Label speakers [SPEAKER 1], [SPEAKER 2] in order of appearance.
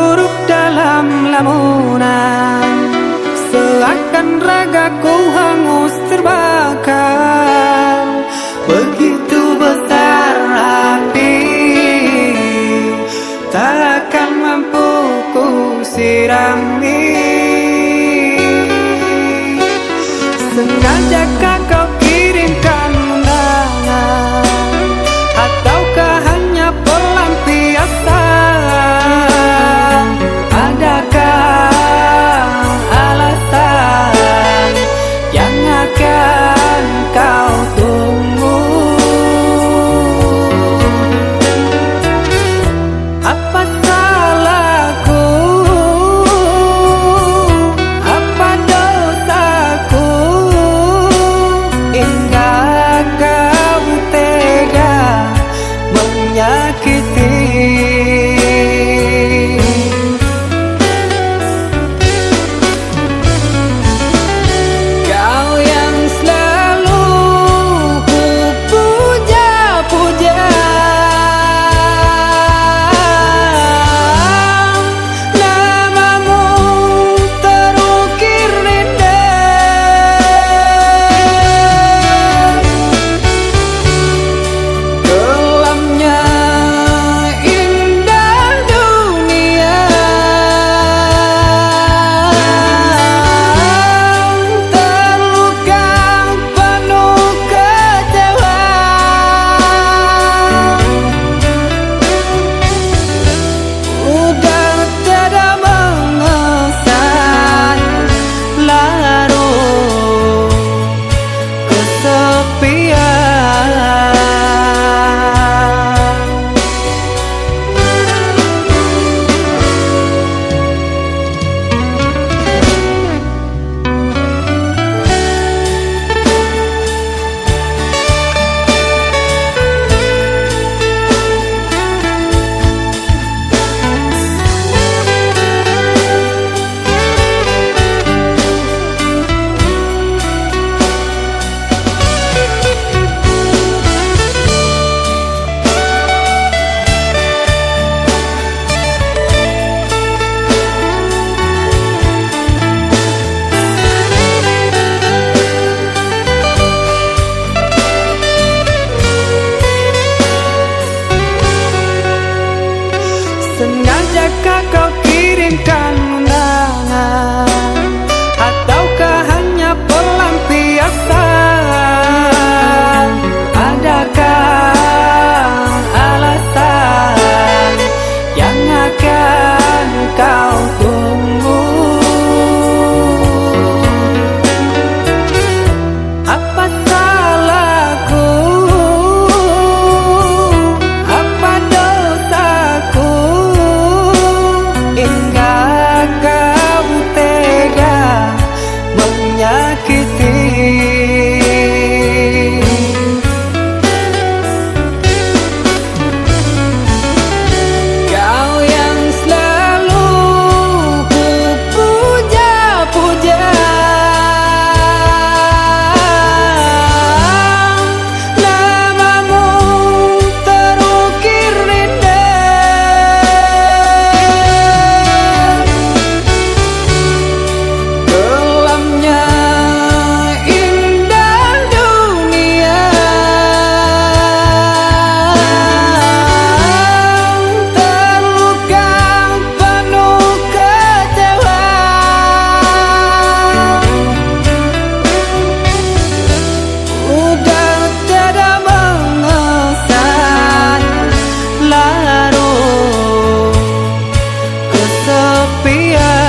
[SPEAKER 1] terpuruk dalam lamunan, seakan ragaku hangus terbakar. Begitu besar api, takkan mampu ku sirami. Sengajakah kau kirimkan undangan, ataukah hanya pelampiasan? Adakah alasan yang akan kau tunggu? Apa salahku? Apa dosaku? Hingga kau tega menyakiti. Kau yang selalu ku puja-puja, namamu terukir indah. Kelamnya indah dunia, terluka penuh kecewa. Udah tiada mengesan, larut kesepian. Sengajakah kau kirimkan undangan, ataukah hanya pelampiasan? Adakah alasan yang akan kau tunggu? Apa salahku? Apa dosaku? Hingga kau tega menyakiti. Kau yang selalu ku puja-puja, namamu terukir indah. Kelamnya indah dunia, terluka penuh kecewa. Udah tiada mengesan, larut kesepian.